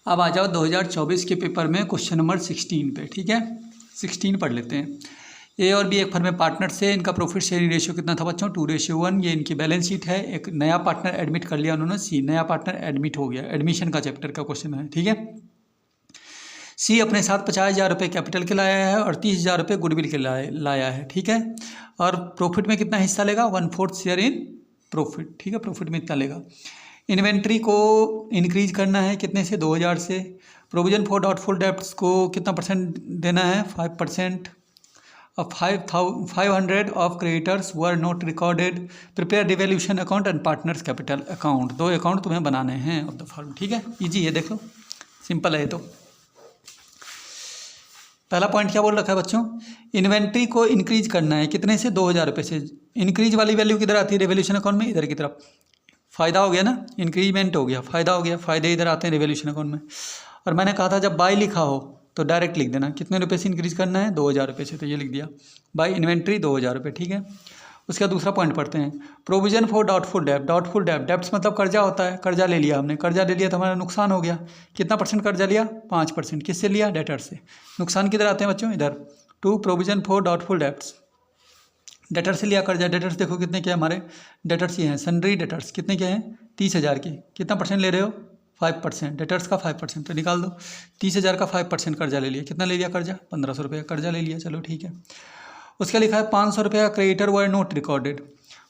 अब आ जाओ 2024 के पेपर में क्वेश्चन नंबर 16 पे। ठीक है, 16 पढ़ लेते हैं। ए और बी एक फर्म में पार्टनर से, इनका प्रॉफिट शेयरिंग रेशियो कितना था बच्चों? 2:1। ये इनकी बैलेंस शीट है। एक नया पार्टनर एडमिट कर लिया उन्होंने, सी, नया पार्टनर एडमिट हो गया। एडमिशन का चैप्टर का क्वेश्चन है। ठीक है, सी अपने साथ 50,000 रुपये कैपिटल के लाया है और 30,000 रुपये गुडविल के लाया है। ठीक है, और प्रॉफिट में कितना हिस्सा लेगा? 1/4 शेयर इन प्रॉफिट। ठीक है, प्रॉफिट में इतना लेगा। इन्वेंट्री को इंक्रीज करना है कितने से? 2,000 से। प्रोविजन फॉर डाउटफुल डेब्ट्स को कितना परसेंट देना है? 5%। अब 500 of creditors were not recorded. Prepare devaluation account and partners capital account. 2 account तुम्हें बनाने हैं ऑफ द फर्म। ठीक है, इजी है, देख लो, सिंपल है। तो पहला पॉइंट क्या बोल रखा है बच्चों? इन्वेंट्री को इंक्रीज करना है कितने से? 2,000 रुपये से। इंक्रीज वाली वैल्यू किधर आती है रिवैल्यूएशन अकाउंट में? इधर की तरफ। फ़ायदा हो गया ना, इंक्रीजमेंट हो गया, फ़ायदा हो गया, फ़ायदे इधर आते हैं रिवैल्यूएशन अकाउंट में। और मैंने कहा था जब बाय लिखा हो तो डायरेक्ट लिख देना। कितने रुपये से इंक्रीज करना है? 2,000 रुपये से, तो ये लिख दिया बाय इन्वेंट्री 2,000 रुपये। ठीक है, उसका दूसरा पॉइंट पढ़ते हैं। प्रोविजन फॉर डाउटफुल डेब्ट। डाउटफुल डेब्ट्स मतलब कर्जा होता है। कर्जा ले लिया हमने, कर्जा ले लिया तो हमारा नुकसान हो गया। कितना परसेंट कर्जा लिया? 5%। किससे लिया? डेटर से। नुकसान किधर आते हैं बच्चों? इधर। To provision for doubtful debts, debtor से लिया कर्जा। डेटर्स देखो कितने क्या हमारे डेटर्स ये हैं, सन्ड्री डेटर्स कितने क्या हैं? 30,000 के। कितना परसेंट ले रहे हो? 5%। डेटर्स का 5%, तो निकाल दो। 30,000 का 5% कर्जा ले लिया। कितना ले लिया कर्जा? 1,500 रुपये का कर्जा ले लिया। चलो ठीक है, उसका लिखा है 500 रुपये का क्रेडिटर वर नोट रिकॉर्डेड।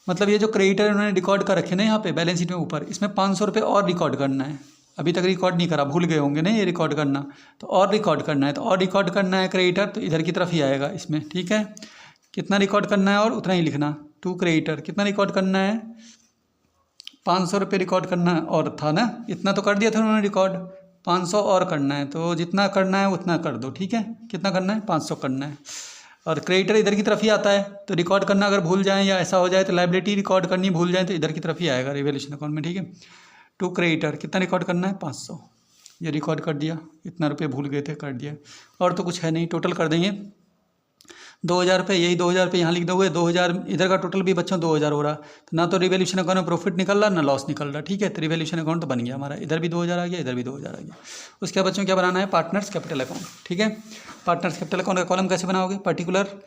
मतलब ये जो क्रेडिटर उन्होंने रिकॉर्ड कर रखे ना यहाँ पे बैलेंस शीट में ऊपर, इसमें 500 रुपये और रिकॉर्ड करना है। अभी तक रिकॉर्ड नहीं करा, भूल गए होंगे ना ये रिकॉर्ड करना, तो और रिकॉर्ड करना है। तो और रिकॉर्ड करना है क्रेडिटर, तो इधर की तरफ ही आएगा इसमें। ठीक है, कितना रिकॉर्ड करना है और उतना ही लिखना। टू क्रेडिटर कितना रिकॉर्ड करना है? 500 रुपये रिकॉर्ड करना और था ना, इतना तो कर दिया था उन्होंने रिकॉर्ड, 500 और करना है। तो जितना करना है उतना कर दो। ठीक है, कितना करना है? 500 करना है। और क्रेडिटर इधर की तरफ ही आता है, तो रिकॉर्ड करना अगर भूल जाएं या ऐसा हो जाए तो लायबिलिटी रिकॉर्ड करनी भूल जाए तो इधर की तरफ ही आएगा रिवैल्यूएशन अकाउंट में। ठीक है, टू क्रेडिटर कितना रिकॉर्ड करना है? 500। ये रिकॉर्ड कर दिया, इतना रुपये भूल गए थे, कर दिया। और तो कुछ है नहीं, टोटल कर देंगे 2,000 रुपये। यही 2,000 रुपये यहाँ लिख दोगे। 2,000 इधर का टोटल भी बच्चों 2,000 हो रहा, तो ना तो रिवैल्यूएशन अकाउंट में प्रॉफिट निकल रहा ना लॉस निकल रहा। ठीक है, तो रिवैल्यूएशन अकाउंट तो बन गया हमारा। इधर भी 2,000 आ गया, इधर भी 2,000 आ गया। उसके बाद बच्चों क्या बनाना है? Partners capital account. ठीक है, पार्टनर्स कैपिटल अकाउंट का कॉलम कैसे बनाओगे? Particular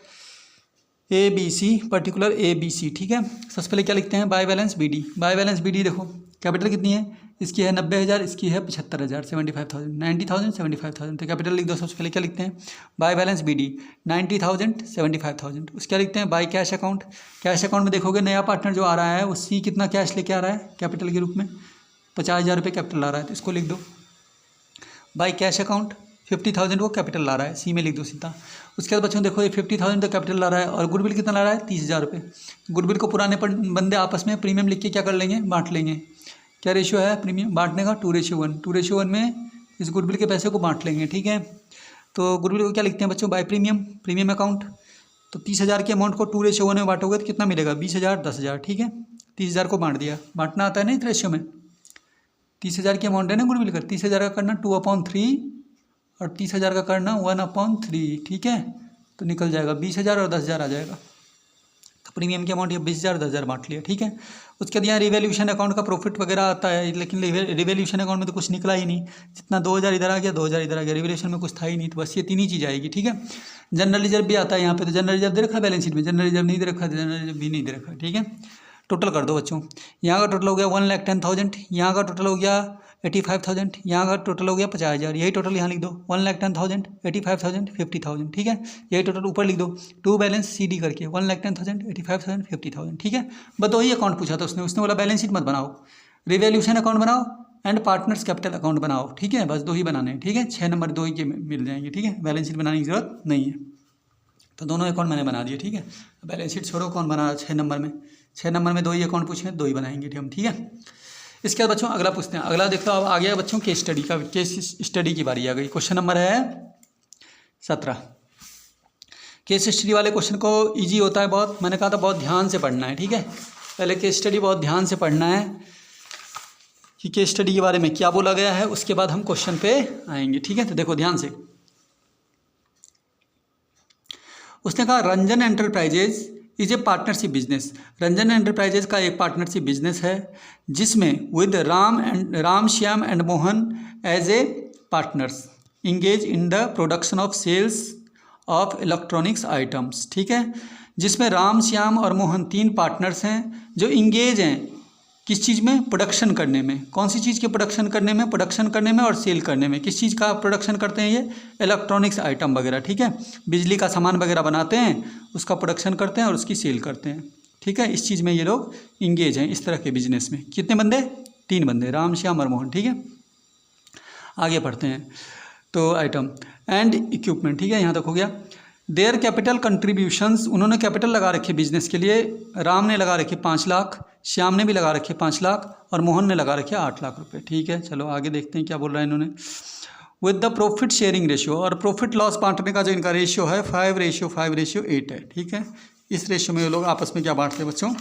ABC, particular ABC। ठीक है, सबसे पहले क्या लिखते हैं? By balance BD। By balance BD देखो कैपिटल कितनी है? इसकी है 90,000, इसकी है 75,000, 75,000, 90,000, 75,000। तो कैपिटल लिख दो। सबसे पहले क्या लिखते हैं? By balance BD 90,000, 75,000। उसके क्या लिखते हैं? By cash account. Cash account में देखोगे नया पार्टनर जो आ रहा है वो C कितना कैश लेके आ रहा है कैपिटल के रूप में? 50,000 रुपये कैपिटल ला रहा है, तो इसको लिख दो। बाय कैश अकाउंट 50,000 वो कैपिटल ला रहा है, C में लिख दो सीधा। उसके बाद बच्चों देखो ये 50,000 तो कैपिटल ला रहा है और गुडविल कितना ला रहा है? 30,000 रुपये। गुडविल को पुराने बंदे आपस में प्रीमियम लिख के क्या कर लेंगे? बांट लेंगे। क्या रेशियो है प्रीमियम बांटने का? 2:1। 2:1 में इस गुडविल के पैसे को बांट लेंगे। ठीक है, तो गुडविल को क्या लिखते हैं बच्चों? By premium, premium account. तो 30,000 के अमाउंट को 2:1 में बांटोगे तो कितना मिलेगा? 20,000, 10,000। ठीक है, 30,000 को बांट दिया। बांटना आता है ना इस रेशियो में। 30,000 की अमाउंट है ना गुडविल का, 30,000 का करना 2/3 और 30,000 का करना 1/3। ठीक है, तो निकल जाएगा 20,000 और 10,000 आ जाएगा। तो प्रीमियम की अमाउंट ये 20,000, 10,000 बांट लिया। ठीक है, उसके बाद यहाँ रिवैल्यूएशन अकाउंट का प्रॉफिट वगैरह आता है, लेकिन रिवैल्यूएशन अकाउंट में तो कुछ निकला ही नहीं। जितना 2,000 इधर आ गया, 2,000 इधर आ गया, रिवैल्यूएशन में कुछ था ही नहीं। तो बस ये 3 ही चीज़ आएगी। ठीक है, जनरल रिजर्व भी आता है यहाँ पे, तो जनरल रिजर्व दे रखा है बैलेंस शीट में, जनरल रिजर्व नहीं दे रखा, जनरल रिजर्व भी नहीं दे रखा। ठीक है, टोटल कर दो बच्चों। यहाँ का टोटल हो गया 1,10,000, यहाँ का टोटल हो गया 85,000, यहाँ का टोटल हो गया 50,000। यही टोटल यहाँ लिख दो, 1,10,000, 85,000, 50,000। ठीक है, यही टोटल ऊपर लिख दो। टू बैलेंस CD करके 1,10,000, 85,000, 50,000। ठीक है, बस 2 ही अकाउंट पूछा था उसने बोला बैलेंस शीट मत बनाओ, रिवैल्यूएशन अकाउंट बनाओ एंड पार्टनर्स कैपिटल अकाउंट बनाओ। ठीक है, बस 2 ही बनाने हैं। ठीक है, 6 नंबर 2 ही के मिल जाएंगे। ठीक है, बैलेंस शीट बनाने की जरूरत नहीं है। तो दोनों अकाउंट मैंने बना दिए। ठीक है, बैलेंस शीट छोड़ो, कौन बना 6 नंबर में? 6 नंबर में 2 ही अकाउंट पूछे, 2 ही बनाएंगे हम। ठीक है, इसके बाद बच्चों अगला पूछते हैं। अगला देखो अब आ गया बच्चों केस स्टडी का, केस स्टडी की बारी आ गई। क्वेश्चन नंबर है 17। केस स्टडी वाले क्वेश्चन को इजी होता है बहुत, मैंने कहा था बहुत ध्यान से पढ़ना है। ठीक है, पहले केस स्टडी बहुत ध्यान से पढ़ना है कि केस स्टडी के बारे में क्या बोला गया है, उसके बाद हम क्वेश्चन पे आएंगे। ठीक है, तो देखो ध्यान से। उसने कहा Ranjan enterprises is a partnership business. Ranjan enterprises का एक पार्टनरशिप बिजनेस है जिसमें with Ram, Shyam and Mohan as a partners engage in the production of sales of electronics items, ठीक है, जिसमें राम, श्याम और मोहन 3 पार्टनर्स हैं जो इंगेज हैं किस चीज़ में, प्रोडक्शन करने में। कौन सी चीज़ के प्रोडक्शन करने में, प्रोडक्शन करने में और सेल करने में। किस चीज़ का प्रोडक्शन करते हैं ये, इलेक्ट्रॉनिक्स आइटम वगैरह, ठीक है, बिजली का सामान वगैरह बनाते हैं, उसका प्रोडक्शन करते हैं और उसकी सेल करते हैं, ठीक है। इस चीज़ में ये लोग इंगेज हैं, इस तरह के बिजनेस में। कितने बंदे, 3 बंदे, राम, श्याम और मोहन, ठीक है। आगे पढ़ते हैं तो आइटम एंड इक्विपमेंट, ठीक है, यहाँ तक हो गया। देयर कैपिटल कंट्रीब्यूशंस, उन्होंने कैपिटल लगा रखे बिजनेस के लिए। राम ने लगा रखे 5 लाख, श्याम ने भी लगा रखे 5 लाख और मोहन ने लगा रखे 8 लाख रुपए, ठीक है। चलो आगे देखते हैं क्या बोल रहा है इन्होंने। With the profit sharing ratio, और प्रॉफिट लॉस बांटने का जो इनका रेशियो है 5:5:8 है, ठीक है। इस रेशियो में ये लोग आपस में क्या बांटते हैं बच्चों,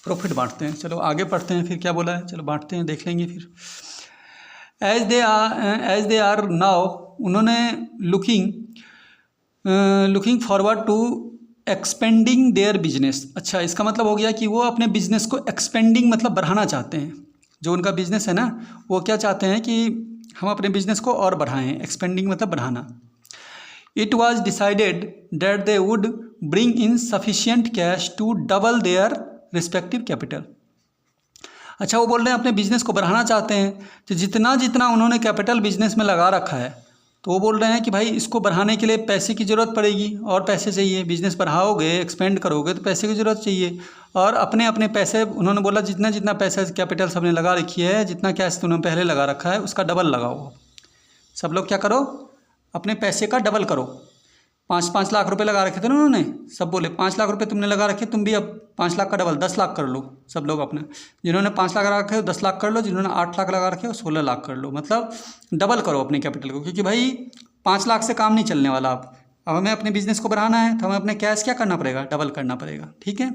प्रॉफिट बांटते हैं। चलो आगे पढ़ते हैं फिर क्या बोला है, चलो बांटते हैं, देख लेंगे फिर। एज दे आर नाउ, उन्होंने looking forward to expanding their business. अच्छा, इसका मतलब हो गया कि वो अपने बिजनेस को एक्सपेंडिंग मतलब बढ़ाना चाहते हैं। जो उनका बिजनेस है ना, वो क्या चाहते हैं कि हम अपने बिजनेस को और बढ़ाएं, एक्सपेंडिंग मतलब बढ़ाना। It was decided that they would bring in sufficient cash to double their respective capital. अच्छा, वो बोल रहे हैं अपने बिजनेस को बढ़ाना चाहते हैं, तो जितना जितना उन्होंने कैपिटल बिजनेस में लगा रखा है, तो वो बोल रहे हैं कि भाई इसको बढ़ाने के लिए पैसे की ज़रूरत पड़ेगी और पैसे चाहिए। बिजनेस बढ़ाओगे, एक्सपेंड करोगे तो पैसे की ज़रूरत चाहिए। और अपने अपने पैसे, उन्होंने बोला जितना जितना पैसा कैपिटल सबने लगा रखी है, जितना कैश तुमने पहले लगा रखा है उसका डबल लगाओ। सब लोग क्या करो, अपने पैसे का डबल करो। 5-5 लाख रुपए लगा रखे थे ना उन्होंने, सब बोले 5 लाख रुपए तुमने लगा रखे, तुम भी अब 5 लाख का डबल 10 लाख कर लो। सब लोग अपने, जिन्होंने 5 लाख लगा रखे हो 10 लाख कर लो, जिन्होंने 8 लाख लगा रखे हो 16 लाख कर लो। मतलब डबल करो अपने कैपिटल को, क्योंकि भाई 5 लाख से काम नहीं चलने वाला। अब हमें अपने बिजनेस को बढ़ाना है तो हमें अपने कैश क्या करना पड़ेगा, डबल करना पड़ेगा, ठीक है,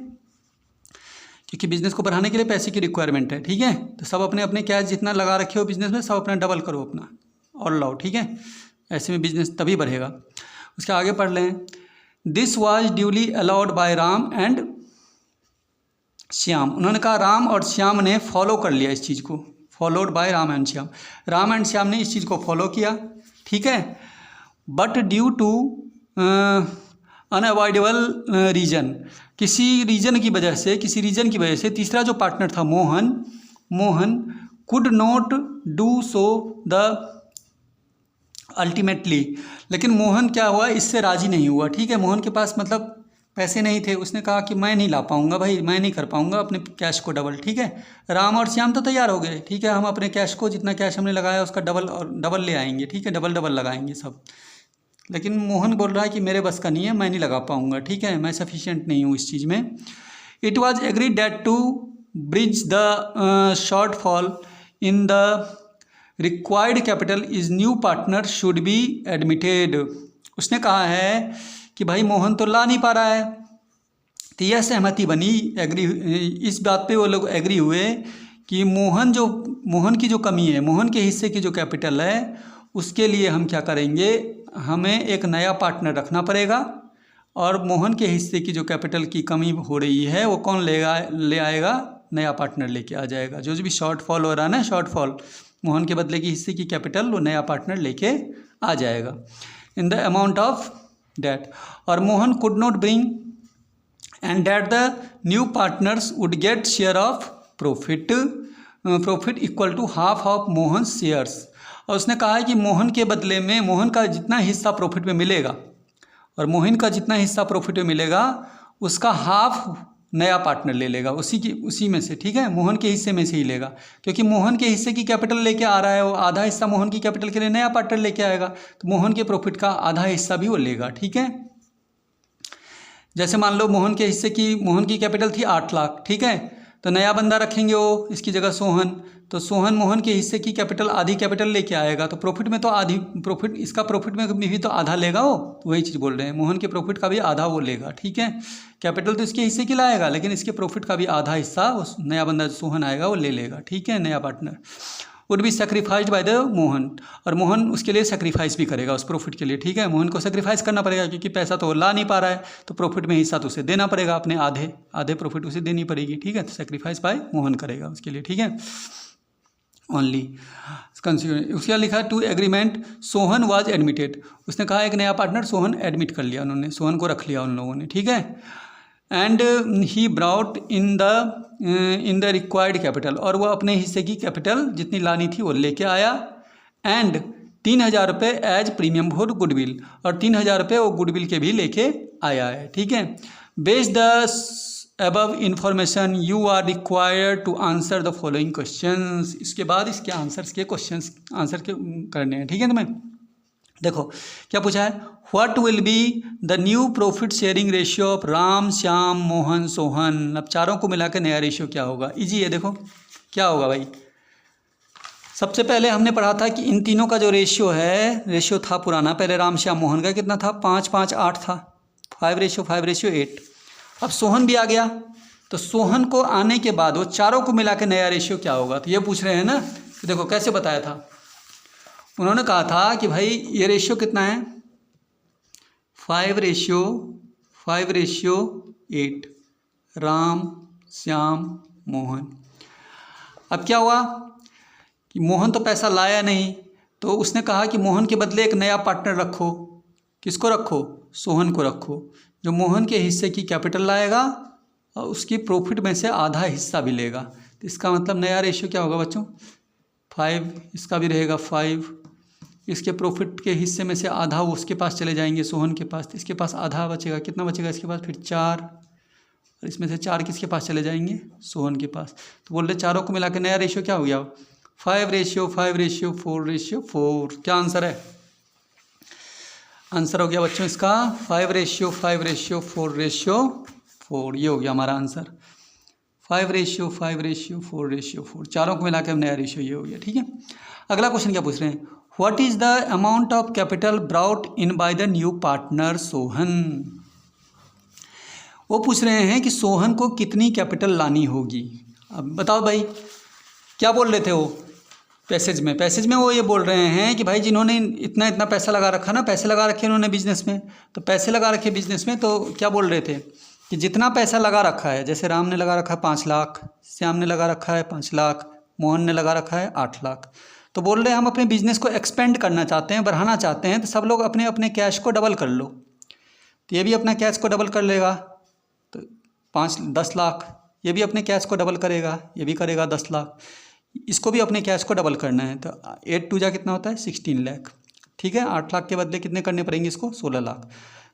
क्योंकि बिजनेस को बढ़ाने के लिए पैसे की रिक्वायरमेंट है, ठीक है। तो सब अपने अपने कैश जितना लगा रखे हो बिजनेस में, सब अपना डबल करो अपना और लाओ, ठीक है। ऐसे में बिजनेस तभी बढ़ेगा। उसके आगे पढ़ लें। This was duly allowed by Ram and Shyam, उन्होंने कहा राम और श्याम ने फॉलो कर लिया इस चीज़ को, followed by Ram and Shyam, Ram and Shyam ने इस चीज़ को फॉलो किया, ठीक है। But due to unavoidable reason, किसी रीजन की वजह से तीसरा जो पार्टनर था Mohan could not do so the ultimately, लेकिन मोहन क्या हुआ, इससे राजी नहीं हुआ, ठीक है। मोहन के पास मतलब पैसे नहीं थे, उसने कहा कि मैं नहीं ला पाऊंगा भाई, मैं नहीं कर पाऊंगा अपने कैश को डबल, ठीक है। राम और श्याम तो तैयार हो गए, ठीक है, हम अपने कैश को जितना कैश हमने लगाया उसका डबल और डबल ले आएंगे, ठीक है, डबल डबल लगाएंगे सब। लेकिन मोहन बोल रहा है कि मेरे बस का नहीं है, मैं नहीं लगा पाऊंगा, ठीक है, मैं सफिशिएंट नहीं हूँ इस चीज़ में। It was agreed that to bridge the shortfall in the required capital is new partner should be admitted. उसने कहा है कि भाई मोहन तो ला नहीं पा रहा है, तो यह सहमति बनी, एग्री, इस बात पे वो लोग एग्री हुए कि मोहन की जो कमी है, मोहन के हिस्से की जो कैपिटल है, उसके लिए हम क्या करेंगे, हमें एक नया पार्टनर रखना पड़ेगा और मोहन के हिस्से की जो कैपिटल की कमी हो रही है वो कौन ले आएगा, नया पार्टनर लेके आ जाएगा। जो भी शॉर्टफॉल हो रहा है ना, शॉर्टफॉल, मोहन के बदले की हिस्से की कैपिटल वो नया पार्टनर लेके आ जाएगा in the amount of debt. और Mohan could not bring and debt the new partners would get share of profit equal to half of Mohan shares. और उसने कहा है कि मोहन के बदले में मोहन का जितना हिस्सा प्रॉफिट में मिलेगा और मोहन का जितना हिस्सा प्रॉफिट में मिलेगा उसका हाफ नया पार्टनर ले लेगा, उसी में से, ठीक है, मोहन के हिस्से में से ही लेगा, क्योंकि मोहन के हिस्से की कैपिटल लेके आ रहा है, वो आधा हिस्सा मोहन की कैपिटल के लिए नया पार्टनर लेके आएगा, तो मोहन के प्रॉफिट का आधा हिस्सा भी वो लेगा, ठीक है। जैसे मान लो मोहन की कैपिटल थी 8 लाख, ठीक है, तो नया बंदा रखेंगे वो इसकी जगह सोहन, तो सोहन मोहन के हिस्से की कैपिटल आधी कैपिटल लेके आएगा, तो प्रॉफिट में तो आधी प्रॉफिट, इसका प्रॉफिट में भी तो आधा लेगा वो, तो वही चीज़ बोल रहे हैं, मोहन के प्रॉफिट का भी आधा वो लेगा, ठीक है। कैपिटल तो इसके हिस्से की लाएगा, लेकिन इसके प्रॉफिट का भी आधा हिस्सा उस नया बंदा जो सोहन आएगा वो ले लेगा, ठीक है, नया partner. Would be sacrificed by the Mohan, और मोहन उसके लिए सेक्रीफाइस भी करेगा उस प्रॉफिट के लिए, ठीक है। मोहन को सेक्रीफाइस करना पड़ेगा क्योंकि पैसा तो वो ला नहीं पा रहा है, तो प्रॉफिट में हिस्सा तो उसे देना पड़ेगा, अपने आधे प्रॉफिट उसे देनी पड़ेगी, ठीक है। तो सेक्रीफाइस बाय मोहन करेगा उसके लिए, ठीक है। ओनली उसके बाद लिखा है to agreement Sohan was admitted, उसने कहा एक नया पार्टनर सोहन एडमिट कर लिया, उन्होंने सोहन को रख लिया उन लोगों ने, ठीक है। And he brought in the required capital, और वो अपने हिस्से की कैपिटल जितनी लानी थी वो लेके आया। एंड 3,000 रुपये एज प्रीमियम फॉर गुडविल, और 3,000 रुपये वो गुडविल के भी लेके आया है, ठीक है। Based the above information you are required to answer the following questions, इसके बाद इसके आंसर्स के क्वेश्चंस आंसर के करने हैं, ठीक है। तुम्हें देखो क्या पूछा है, what will be the new profit sharing ratio of Ram, Shyam, Mohan, Sohan. अब चारों को मिला के नया रेशियो क्या होगा, इजी है। देखो क्या होगा भाई, सबसे पहले हमने पढ़ा था कि इन तीनों का जो रेशियो था पुराना, पहले राम, श्याम, मोहन का कितना था, 5, 5, 8 था, 5:8। अब सोहन भी आ गया, तो सोहन को आने के बाद वो चारों को मिला के नया रेशियो क्या होगा, तो ये पूछ रहे हैं ना। तो देखो कैसे बताया था, उन्होंने कहा था कि भाई ये रेशियो कितना है, 5:8 राम, श्याम, मोहन। अब क्या हुआ कि मोहन तो पैसा लाया नहीं, तो उसने कहा कि मोहन के बदले एक नया पार्टनर रखो। किसको रखो, सोहन को रखो, जो मोहन के हिस्से की कैपिटल लाएगा और उसकी प्रॉफिट में से आधा हिस्सा भी लेगा। तो इसका मतलब नया रेशियो क्या होगा बच्चों, 5, इसका भी रहेगा 5, इसके प्रॉफिट के हिस्से में से आधा वो उसके पास चले जाएंगे सोहन के पास, तो इसके पास आधा बचेगा, कितना बचेगा इसके पास, फिर 4, और इसमें से 4 किसके पास चले जाएंगे, सोहन के पास। तो बोल रहे चारों को मिला के नया रेशियो क्या हो गया, 5:4:4। क्या आंसर है, आंसर हो गया बच्चों इसका 5:4:4। ये हो गया हमारा आंसर, 5:4:4। चारों को मिला के नया रेशियो ये हो गया, ठीक है। अगला क्वेश्चन क्या पूछ रहे हैं, what is the amount of capital brought in by the new partner Sohan. वो पूछ रहे हैं कि सोहन को कितनी कैपिटल लानी होगी। अब बताओ भाई क्या बोल रहे थे वो पैसेज में वो ये बोल रहे हैं कि भाई जिन्होंने इतना इतना पैसा लगा रखा ना, पैसे लगा रखे उन्होंने बिजनेस में, तो पैसे लगा रखे बिजनेस में, तो क्या बोल रहे थे कि जितना पैसा लगा रखा है, जैसे राम ने लगा रखा है 5 लाख, श्याम ने लगा रखा है 5 लाख, मोहन ने लगा रखा है 8 लाख, तो बोल रहे हैं हम अपने बिजनेस को एक्सपेंड करना चाहते हैं, बढ़ाना चाहते हैं, तो सब लोग अपने अपने कैश को डबल कर लो। तो ये भी अपना कैश को डबल कर लेगा, तो 10 लाख, ये भी अपने कैश को डबल करेगा, ये भी करेगा 10 लाख, इसको भी अपने कैश को डबल करना है। तो 8 2 जा कितना होता है, 16 लाख, ठीक है। 8 लाख के बदले कितने करने पड़ेंगे इसको, 16 लाख।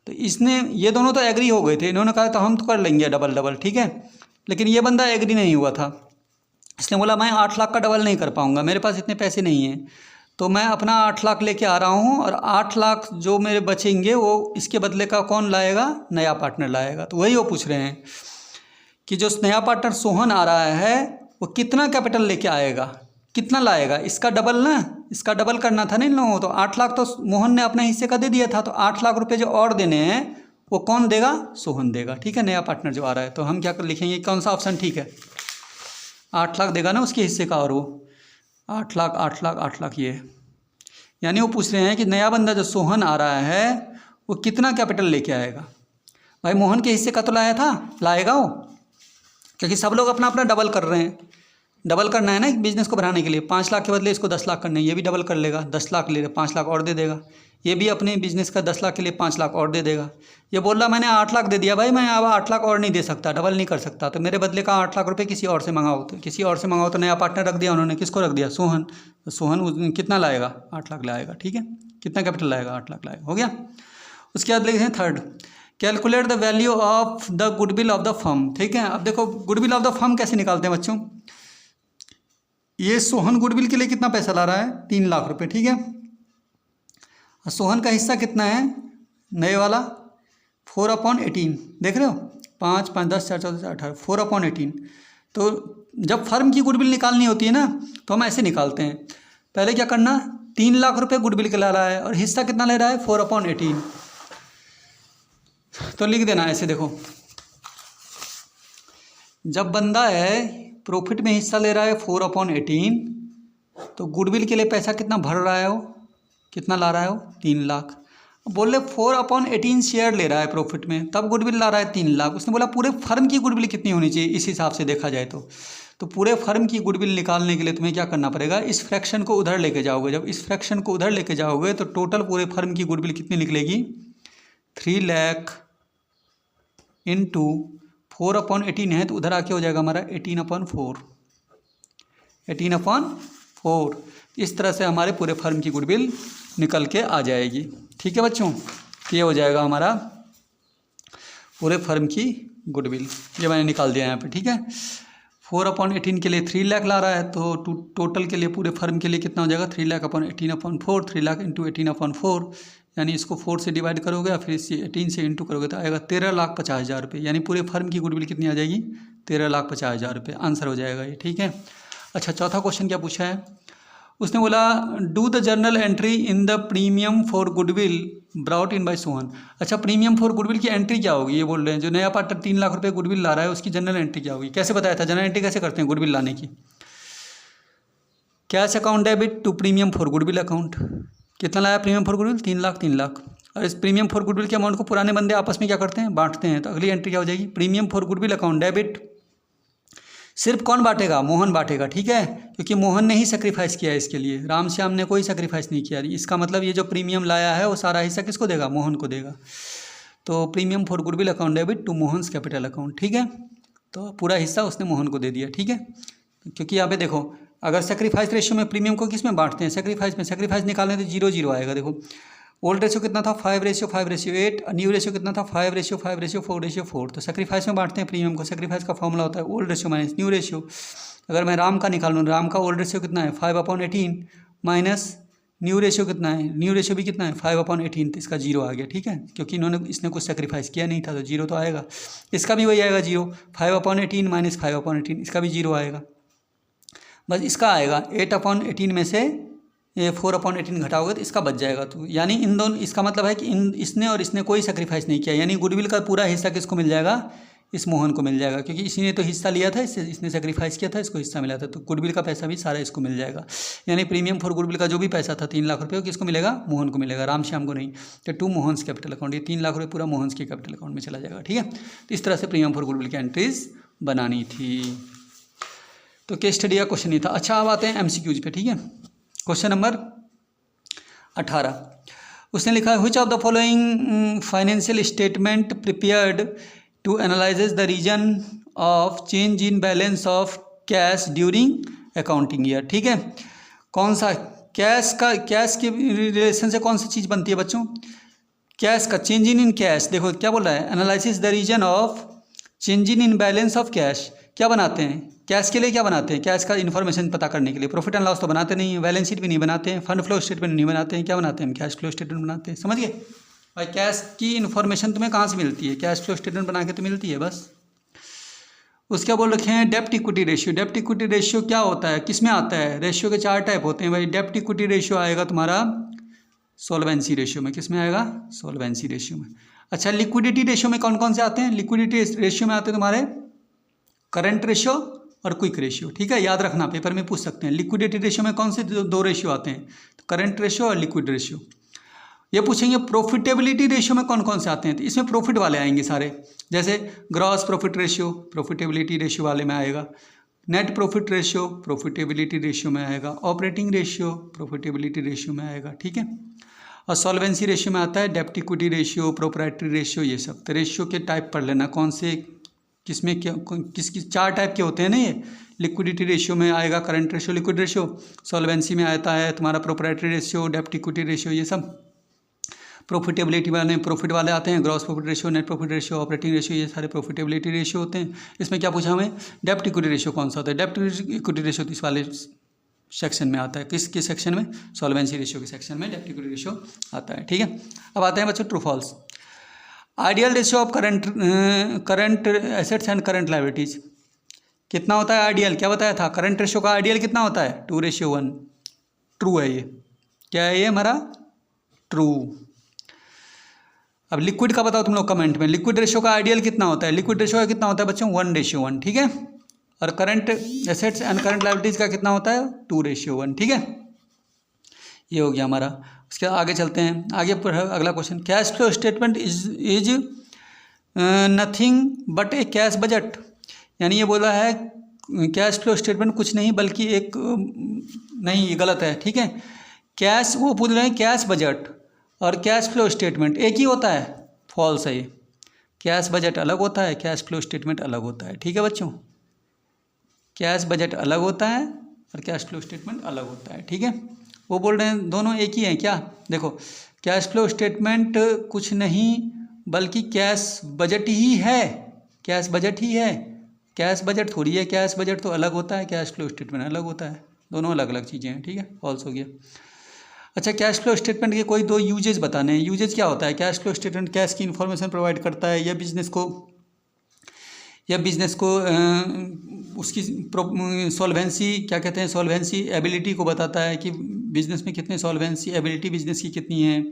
तो इसने, ये दोनों तो एग्री हो गए थे, इन्होंने कहा तो हम तो कर लेंगे डबल, ठीक है। लेकिन ये बंदा एग्री नहीं हुआ था, इसने बोला मैं 8 लाख का डबल नहीं कर पाऊँगा, मेरे पास इतने पैसे नहीं हैं, तो मैं अपना 8 लाख लेके आ रहा हूँ, और 8 लाख जो मेरे बचेंगे वो इसके बदले का कौन लाएगा, नया पार्टनर लाएगा। तो वही वो पूछ रहे हैं कि जो नया पार्टनर सोहन आ रहा है वो कितना कैपिटल लेके आएगा, कितना लाएगा, इसका डबल ना, इसका डबल करना था ना इन लोगों को। तो 8 लाख तो मोहन ने अपने हिस्से का दे दिया था, तो 8 लाख रुपए जो और देने हैं वो कौन देगा, सोहन देगा, ठीक है, नया पार्टनर जो आ रहा है। तो हम क्या कर लिखेंगे, कौन सा ऑप्शन ठीक है, 8 लाख देगा ना उसके हिस्से का, और वो 8 लाख 8 लाख 8 लाख ये, यानी वो पूछ रहे हैं कि नया बंदा जो सोहन आ रहा है वो कितना कैपिटल लेके आएगा। भाई मोहन के हिस्से का तो लाया था, लाएगा वो, क्योंकि सब लोग अपना अपना डबल कर रहे हैं, डबल करना है ना बिजनेस को बढ़ाने के लिए। 5 लाख के बदले इसको 10 लाख करने हैं, ये भी डबल कर लेगा, 10 लाख ले 5 लाख और दे देगा, ये भी अपने बिजनेस का 10 लाख के लिए 5 लाख और दे देगा। ये बोल रहा मैंने 8 लाख दे दिया भाई, मैं अब 8 लाख और नहीं दे सकता, डबल नहीं कर सकता, तो मेरे बदले का 8 लाख रुपए किसी और से मंगाओ। तो किसी और से मंगाओ तो नया पार्टनर रख दिया उन्होंने, किसको रख दिया, सोहन। तो सोहन कितना लाएगा, 8 लाख लाएगा, ठीक है। कितना कैपिटल लाएगा, 8 लाख लाएगा, हो गया। उसके बाद लिखते हैं third, calculate the value of the goodwill of the firm, ठीक है। अब देखो गुडविल ऑफ द फर्म कैसे निकालते हैं बच्चों, ये सोहन गुडविल के लिए कितना पैसा ला रहा है, 3 लाख रुपए, ठीक है। और सोहन का हिस्सा कितना है नए वाला, 4/18, देख रहे हो, 5 5 10 4 14 18, 4/18। तो जब फर्म की गुडविल निकालनी होती है ना, तो हम ऐसे निकालते हैं, पहले क्या करना, 3 लाख रुपए गुडविल का ला रहा है और हिस्सा कितना ले रहा है, 4/18, तो लिख देना ऐसे। देखो जब बंदा है प्रॉफिट में हिस्सा ले रहा है 4/18, तो गुडविल के लिए पैसा कितना भर रहा है वो, कितना ला रहा है वो, 3 लाख। बोल रहे 4/18 शेयर ले रहा है प्रॉफिट में, तब गुडविल ला रहा है 3 लाख। उसने बोला पूरे फर्म की गुडविल कितनी होनी चाहिए इस हिसाब से देखा जाए तो पूरे फर्म की गुडविल निकालने के लिए तुम्हें क्या करना पड़ेगा, इस फ्रैक्शन को उधर लेके जाओगे। जब इस फ्रैक्शन को उधर लेके जाओगे तो टोटल पूरे फर्म की गुडविल कितनी निकलेगी, 3 लाख इंटू 4/18 है, तो उधर आके हो जाएगा हमारा 18/4। इस तरह से हमारे पूरे फर्म की गुडविल निकल के आ जाएगी। ठीक है बच्चों, ये हो जाएगा हमारा पूरे फर्म की गुडविल, ये मैंने निकाल दिया यहाँ पे। ठीक है, 4/18 के लिए 3 लाख ला रहा है, तो टोटल के लिए पूरे फर्म के लिए कितना हो जाएगा, 3 लाख/18/4, 3 लाख इंटू 18/4, यानी इसको 4 से डिवाइड करोगे और फिर इसे 18 से इंटू करोगे तो आएगा 13,50,000 रुपये। यानी पूरे फर्म की गुडविल कितनी आ जाएगी, 13,50,000 रुपये आंसर हो जाएगा ये। ठीक है, अच्छा चौथा क्वेश्चन क्या पूछा है, उसने बोला do the journal entry in the premium for goodwill brought in by Sohan. अच्छा, प्रीमियम फॉर गुडविल की एंट्री क्या होगी, ये बोल रहे हैं जो नया पार्टनर 3 लाख रुपये गुडविल ला रहा है उसकी जनरल एंट्री क्या होगी। कैसे बताया था, जनरल एंट्री कैसे करते हैं गुडविल लाने की, cash account debit to premium for goodwill account. कितना लाया प्रीमियम फॉर गुडविल, 3 लाख। और इस प्रीमियम फॉर गुडविल के अमाउंट को पुराने बंदे आपस में क्या करते हैं, बांटते हैं। तो अगली एंट्री क्या हो जाएगी, premium for goodwill account debit. सिर्फ कौन बांटेगा, मोहन बांटेगा। ठीक है, क्योंकि मोहन ने ही सेक्रीफाइस किया है इसके लिए, रामश्याम ने कोई सेक्रीफाइस नहीं किया। इसका मतलब ये जो प्रीमियम लाया है वो सारा हिस्सा किसको देगा, मोहन को देगा। तो premium for goodwill account debit to Mohan's capital account. ठीक है, तो पूरा हिस्सा उसने मोहन को दे दिया। ठीक है, क्योंकि यहाँ पे देखो अगर सेक्रीफाइस रेशियो में प्रीमियम को किस में बांटते हैं, सेक्रीफाइस में। सेक्रीफाइस निकालने तो 0-0 आएगा। देखो ओल्ड रेशियो कितना था, 5:5:8। न्यू रेशियो कितना था, 5:4:4। तो सेक्रीफाइस में बांटते हैं प्रीमियम को। सेक्रीफाइस का फॉर्मूला होता है old ratio minus new ratio. अगर मैं राम का निकालूँ, राम का ओल्ड रेशियो कितना है, 5/18 माइनस न्यू रेशियो कितना है, न्यू रेशियो भी कितना है, 5/18। तो इसका 0 आ गया। ठीक है, क्योंकि इसने कुछ सेक्रीफाइस किया नहीं था तो 0 तो आएगा। इसका भी वही आएगा 0, 5/18 माइनस 5/18, इसका भी 0 आएगा। बस इसका आएगा 8/18 में से ये 4/18 घटाओगे तो इसका बच जाएगा। तो यानी इन दोनों, इसका मतलब है कि इसने और इसने कोई सेक्रीफाइस नहीं किया। यानी गुडविल का पूरा हिस्सा किसको मिल जाएगा, इस मोहन को मिल जाएगा, क्योंकि इसी ने तो हिस्सा लिया था, इसने सेक्रीफाइस किया था, इसको हिस्सा मिला था। तो गुडविल का पैसा भी सारा इसको मिल जाएगा। यानी प्रीमियम फॉर गुडविल का जो भी पैसा था 3 लाख रुपये, किसको मिलेगा, मोहन को मिलेगा, रामश्याम को नहीं। तो टू मोहन्स कैपिटल अकाउंट, ये 3 लाख रुपये पूरा मोहन्स के कैपिटल अकाउंट में चला जाएगा। ठीक है, तो इस तरह से प्रीमियम फॉर गुडविल की एंट्रीज बनानी थी। तो केस स्टडी का क्वेश्चन नहीं था। अच्छा, अब आते हैं MCQs पे। ठीक है, क्वेश्चन नंबर 18 उसने लिखा है, which of the following financial statement prepared to analyses the reason of change in balance of cash during accounting year. ठीक है, कौन सा कैश के रिलेशन से कौन सी चीज़ बनती है बच्चों, कैश का चेंज इन कैश। देखो क्या बोल रहा है, analysis the reason of change in balance of cash. क्या बनाते हैं, कैश के लिए क्या बनाते हैं, कैश का इन्फॉर्मेशन पता करने के लिए। प्रॉफिट एंड लॉस तो बनाते नहीं हैं, बैलेंस शीट भी नहीं बनाते हैं, फंड फ्लो स्टेटमेंट नहीं बनाते हैं। क्या बनाते हैं, कैश फ्लो स्टेटमेंट बनाते हैं। समझ गए भाई, कैश की इन्फॉर्मेशन तुम्हें कहाँ से मिलती है, कैश फ्लो स्टेटमेंट बना के तो मिलती है बस। उसके बोल रखे हैं डेप्ट इक्विटी रेशियो। डेप्ट इक्विटी रेशियो क्या होता है, किस में आता है, रेशियो के 4 टाइप होते हैं भाई। डेप्ट इक्विटी रेशियो आएगा तुम्हारा सोल्वेंसी रेशियो में। किस में आएगा, सोल्वेंसी रेशियो में। अच्छा, लिक्विडिटी रेशियो में कौन कौन से आते हैं, लिक्विडिटी रेशियो में आते हैं तुम्हारे करंट रेशियो और क्विक रेशियो। ठीक है, याद रखना, पेपर में पूछ सकते हैं। लिक्विडिटी रेशियो में कौन से 2 रेशियो आते हैं, तो करंट रेशियो और लिक्विड रेशियो। ये पूछेंगे प्रॉफिटेबिलिटी रेशियो में कौन कौन से आते हैं, तो इसमें प्रॉफिट वाले आएंगे सारे, जैसे gross profit ratio profitability ratio वाले में आएगा, net profit ratio profitability ratio में आएगा, ऑपरेटिंग रेशियो प्रॉफिटेबिलिटी रेशियो में आएगा। ठीक है, और सॉल्वेंसी रेशियो में आता है डेप्ट इक्विटी रेशियो, प्रोप्राइटरी रेशियो, ये सब। तो रेशियो के टाइप पढ़ लेना, कौन से किसमें क्या किस 4 टाइप के होते हैं ना ये। लिक्विडिटी रेशियो में आएगा current ratio, liquid ratio. Solvency में आता है तुम्हारा प्रोप्राइटरी रेशियो, डेप्ट इक्विटी रेशियो, ये सब। प्रॉफिटेबिलिटी वाले प्रॉफिट वाले आते हैं, gross profit ratio, net profit ratio, operating ratio, ये सारे प्रॉफिटेबिलिटी रेशियो होते हैं। इसमें क्या पूछा हमें, डेप्ट इक्विटी रेशियो कौन सा होता है। डेप्ट इक्विटी रेशियो इस वाले सेक्शन में आता है। किस सेक्शन में, सॉल्वेंसी रेशियो के सेक्शन में डेप्ट इक्विटी रेशियो आता है। ठीक है, अब आते हैं बच्चों true false. Ideal ratio of current assets and current liabilities कितना होता है आइडियल, क्या बताया था, करंट रेशियो का आइडियल कितना होता है, 2:1। ट्रू है ये, क्या है ये हमारा, ट्रू। अब लिक्विड का बताओ तुम लोग कमेंट में, लिक्विड रेशियो का आइडियल कितना होता है। लिक्विड रेशियो का कितना होता है बच्चों, 1:1। ठीक है, और current assets and current liabilities का कितना होता है, 2:1। ठीक है, ये हो गया हमारा। उसके आगे चलते हैं, आगे पर अगला question, cash flow statement is nothing but A cash budget. यानी ये बोला है कैश फ्लो स्टेटमेंट कुछ नहीं बल्कि एक नहीं, ये गलत है, ठीक है। कैश, वो पूछ रहे हैं कैश बजट और कैश फ्लो स्टेटमेंट एक ही होता है, फॉल्स है ये। कैश बजट अलग होता है, कैश फ्लो स्टेटमेंट अलग होता है, ठीक है बच्चों। कैश बजट अलग होता है और कैश फ्लो स्टेटमेंट अलग होता है, ठीक है। वो बोल रहे हैं दोनों एक ही हैं क्या? देखो, कैश फ्लो स्टेटमेंट कुछ नहीं बल्कि कैश बजट ही है, कैश बजट ही है, कैश बजट थोड़ी है। कैश बजट तो अलग होता है, कैश फ्लो स्टेटमेंट अलग होता है, दोनों अलग अलग चीज़ें हैं, ठीक है। फॉल्स हो गया। अच्छा, कैश फ्लो स्टेटमेंट के कोई दो यूजेज बताने हैं। यूजेज क्या होता है? कैश फ्लो स्टेटमेंट कैश की इन्फॉर्मेशन प्रोवाइड करता है, या बिजनेस को उसकी सॉल्वेंसी, क्या कहते हैं, सॉल्वेंसी एबिलिटी को बताता है कि बिजनेस में कितने सॉल्वेंसी एबिलिटी बिजनेस की कितनी है,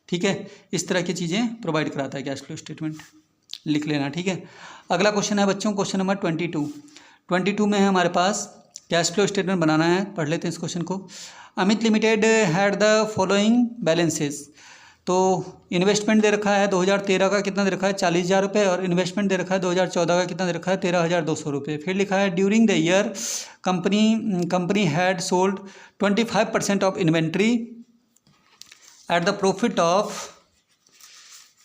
ठीक है। इस तरह की चीज़ें प्रोवाइड कराता है कैश फ्लो स्टेटमेंट, लिख लेना, ठीक है। अगला क्वेश्चन है बच्चों, क्वेश्चन नंबर 22 में है हमारे पास कैश फ्लो स्टेटमेंट बनाना है। पढ़ लेते हैं इस क्वेश्चन को। Amit limited had the following balances. तो इन्वेस्टमेंट दे रखा है 2013 का, कितना दे रखा है 40,000 रुपये, और इन्वेस्टमेंट दे रखा है 2014 का, कितना दे रखा है 13,200 रुपये। फिर लिखा है during the year company had sold 25% of inventory at the profit of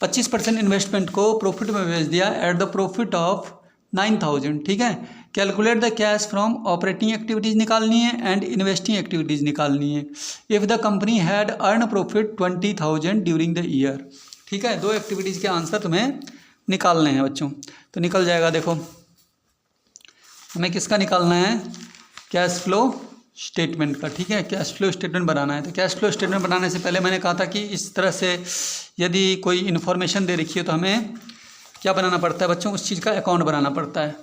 25% investment को प्रॉफिट में बेच दिया एट द प्रॉफिट ऑफ 9,000, ठीक है। Calculate the cash from operating activities निकालनी है एंड इन्वेस्टिंग एक्टिविटीज़ निकालनी है। If the company had earn profit 20,000 during the year, ठीक है। दो एक्टिविटीज़ के आंसर तुम्हें निकालने हैं बच्चों, तो निकल जाएगा। देखो, हमें किसका निकालना है? कैश फ्लो स्टेटमेंट का, ठीक है। कैश फ्लो स्टेटमेंट बनाना है। तो कैश फ्लो स्टेटमेंट बनाने से पहले मैंने कहा था कि इस तरह से यदि कोई इन्फॉर्मेशन दे रखी है तो हमें क्या बनाना पड़ता है बच्चों? उस चीज़ का अकाउंट बनाना पड़ता है।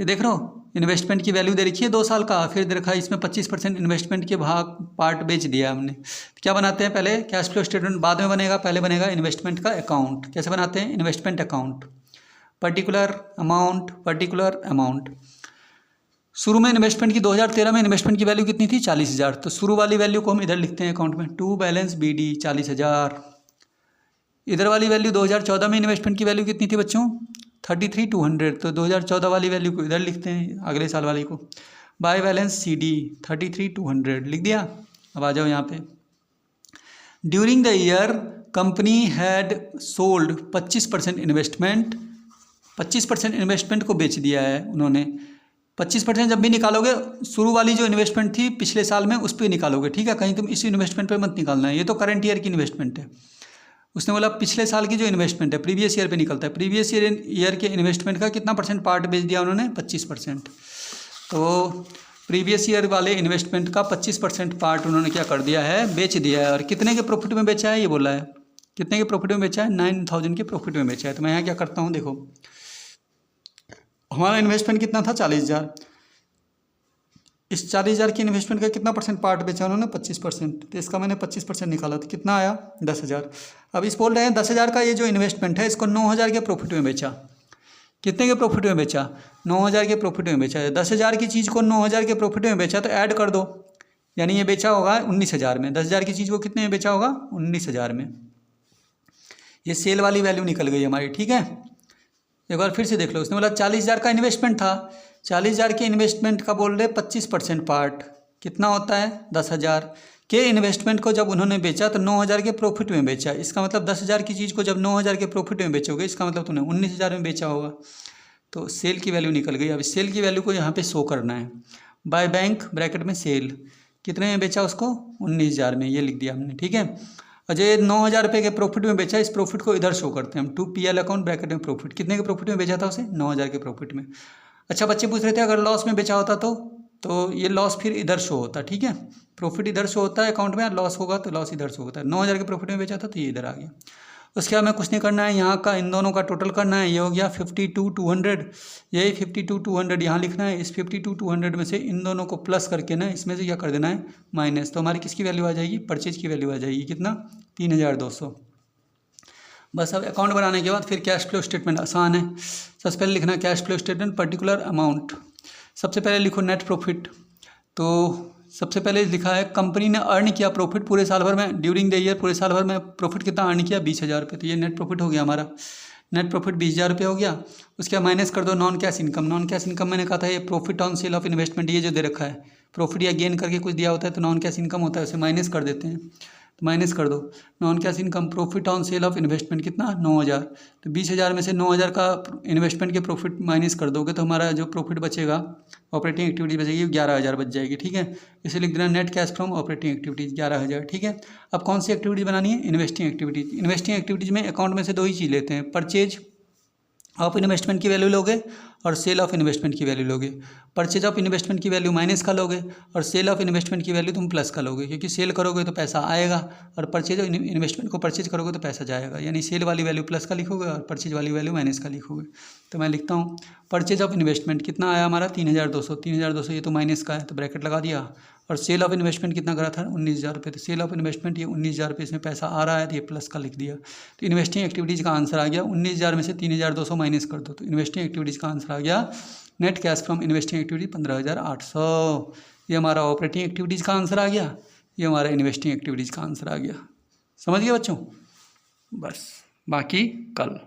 ये देख रहे हो, इन्वेस्टमेंट की वैल्यू दे रखी है 2 साल का, फिर दे रखा है इसमें 25% इन्वेस्टमेंट के पार्ट बेच दिया हमने। तो क्या बनाते हैं? पहले कैश फ्लो स्टेटमेंट बाद में बनेगा, पहले बनेगा इन्वेस्टमेंट का अकाउंट। कैसे बनाते हैं? Investment account, particular amount. शुरू में इन्वेस्टमेंट की 2013 में इन्वेस्टमेंट की वैल्यू कितनी थी? 40,000। तो शुरू वाली वैल्यू को हम इधर लिखते हैं अकाउंट में, टू बैलेंस BD 40,000। इधर वाली वैल्यू 2014 में इन्वेस्टमेंट की वैल्यू कितनी थी बच्चों? 33,200। तो 2014 वाली वैल्यू को इधर लिखते हैं, अगले साल वाली को। बाय बैलेंस CD 33,200 लिख दिया। अब आ जाओ यहाँ पे। During the year company had sold 25% investment, 25% investment को बेच दिया है उन्होंने। 25% जब भी निकालोगे, शुरू वाली जो इन्वेस्टमेंट थी पिछले साल में उस पर निकालोगे, ठीक है। कहीं तुम इस इन्वेस्टमेंट पे मत निकालना है, ये तो करंट ईयर की इन्वेस्टमेंट है। उसने बोला पिछले साल की जो इन्वेस्टमेंट है प्रीवियस ईयर पे निकलता है। प्रीवियस ईयर के इन्वेस्टमेंट का कितना % पार्ट बेच दिया उन्होंने? 25%। तो प्रीवियस ईयर वाले इन्वेस्टमेंट का 25% पार्ट उन्होंने क्या कर दिया है? बेच दिया है। और कितने के प्रॉफिट में बेचा है? ये बोला है कितने के प्रॉफिट में बेचा है? 9,000 के प्रॉफिट में बेचा है। तो मैं यहाँ क्या करता हूँ, देखो हमारा इन्वेस्टमेंट कितना था? 40,000। इस 40,000 की इन्वेस्टमेंट का कितना % पार्ट बेचा उन्होंने? 25%। तो इसका मैंने 25% निकाला, तो कितना आया? 10,000। अब इस बोल रहे हैं 10,000 का ये जो इन्वेस्टमेंट है इसको 9,000 के प्रॉफिट में बेचा। कितने के प्रॉफिट में बेचा? 9,000 के प्रॉफिट में बेचा है। 10,000 की चीज़ को 9,000 के प्रॉफिट में बेचा, तो ऐड कर दो, यानी ये बेचा होगा 19,000 में। 10,000 की चीज़ को कितने में बेचा होगा? 19,000 में। ये सेल वाली वैल्यू निकल गई हमारी, ठीक है। एक बार फिर से देख लो, उसने बोला 40,000 का इन्वेस्टमेंट था, 40,000 के इन्वेस्टमेंट का बोल रहे 25% पार्ट कितना होता है? 10,000 के इन्वेस्टमेंट को जब उन्होंने बेचा तो 9,000 के प्रॉफिट में बेचा। इसका मतलब 10,000 की चीज़ को जब 9,000 के प्रॉफिट में बेचोगे, इसका मतलब तुमने 19,000 में बेचा होगा। तो सेल की वैल्यू निकल गई। अब सेल की वैल्यू को यहाँ पे शो करना है। बाय बैंक ब्रैकेट में सेल कितने में बेचा उसको? 19,000 में, ये लिख दिया हमने, ठीक है। और ये 9,000 रुपये के प्रॉफिट में बेचा, इस प्रॉफिट को इधर शो करते हैं हम, 2PL अकाउंट ब्रैकेट में प्रॉफिट। कितने के प्रॉफिट में बेचा था उसे? 9,000 के प्रॉफिट में। अच्छा, बच्चे पूछ रहे थे अगर लॉस में बेचा होता तो ये लॉस फिर इधर शो होता, ठीक है। प्रॉफिट इधर शो होता है अकाउंट में, और लॉस होगा तो लॉस इधर शो होता है। 9,000 के प्रॉफिट में बेचा था तो ये इधर आ गया। उसके बाद में कुछ नहीं करना है, यहाँ का इन दोनों का टोटल करना है। ये हो गया 52,200, यही 52,200 यहाँ लिखना है। इस 52,200 में से इन दोनों को प्लस करके ना इसमें से क्या कर देना है? माइनस। तो हमारी किसकी वैल्यू आ जाएगी? परचेज की वैल्यू आ जाएगी। कितना? 3,200। बस अब अकाउंट बनाने के बाद फिर कैश फ्लो स्टेटमेंट आसान है। सबसे पहले लिखना cash flow statement particular amount. सबसे पहले लिखो नेट प्रॉफिट। तो सबसे पहले लिखा है कंपनी ने अर्न किया प्रॉफिट पूरे साल भर में, ड्यूरिंग द ईयर पूरे साल भर में प्रॉफिट कितना अर्न किया? 20,000 रुपये। तो ये नेट प्रॉफिट हो गया हमारा। नेट प्रॉफिट 20,000 रुपये हो गया। उसके बाद माइनस कर दो non cash income. Non cash income मैंने कहा था ये profit on sale of investment, ये जो दे रखा है प्रॉफिट या गेन करके कुछ दिया होता है तो नॉन कैश इनकम होता है, उसे माइनस कर देते हैं। तो माइनस कर दो non cash income profit on sale of investment कितना 9,000। तो 20,000 में से 9,000 का इन्वेस्टमेंट के प्रॉफिट माइनस कर दोगे तो हमारा जो प्रॉफिट बचेगा ऑपरेटिंग एक्टिविटी बचेगी 11,000 बच जाएगी। ठीक है, इसे लिख देना net cash from operating activities 11,000। ठीक है, अब कौन सी एक्टिविटी बनानी है? Investing activities. इन्वेस्टिंग एक्टिविटीज़ में अकाउंट में से दो ही चीज़ लेते हैं, परचेज ऑफ इन्वेस्टमेंट की वैल्यू लोगे और सेल ऑफ इन्वेस्टमेंट की वैल्यू लोगे। परचेज ऑफ इन्वेस्टमेंट की वैल्यू माइनस का लोगे और सेल ऑफ इन्वेस्टमेंट की वैल्यू तुम प्लस का लोगे, क्योंकि सेल करोगे तो पैसा आएगा और परचेज ऑफ इन्वेस्टमेंट को परचेज करोगे तो पैसा जाएगा। यानी सेल वाली वैल्यू प्लस का लिखोगे और परचेज वाली वैल्यू माइनस का लिखोगे। तो मैं लिखता हूँ परचेज ऑफ इन्वेस्टमेंट कितना आया हमारा 3,200। 3,200 ये तो माइनस का है तो ब्रैकेट लगा दिया। और सेल ऑफ इन्वेस्टमेंट कितना करा था 19,000 रुपये। तो सेल ऑफ इन्वेस्टमेंट ये 19,000 रुपये इसमें पैसा आ रहा है तो ये प्लस का लिख दिया। तो इन्वेस्टिंग एक्टिविटीज़ का आंसर आ गया 19,000 में से 3,200 माइनस कर दो तो इन्वेस्टिंग एक्टिविटीज़ का आंसर आ गया net cash from investing activity 15,800। ये हमारा ऑपरेटिंग एक्टिविटीज़ का आंसर आ गया, ये हमारा इन्वेस्टिंग एक्टिविटीज़ का आंसर आ गया। समझ गए बच्चों? बस बाकी कल।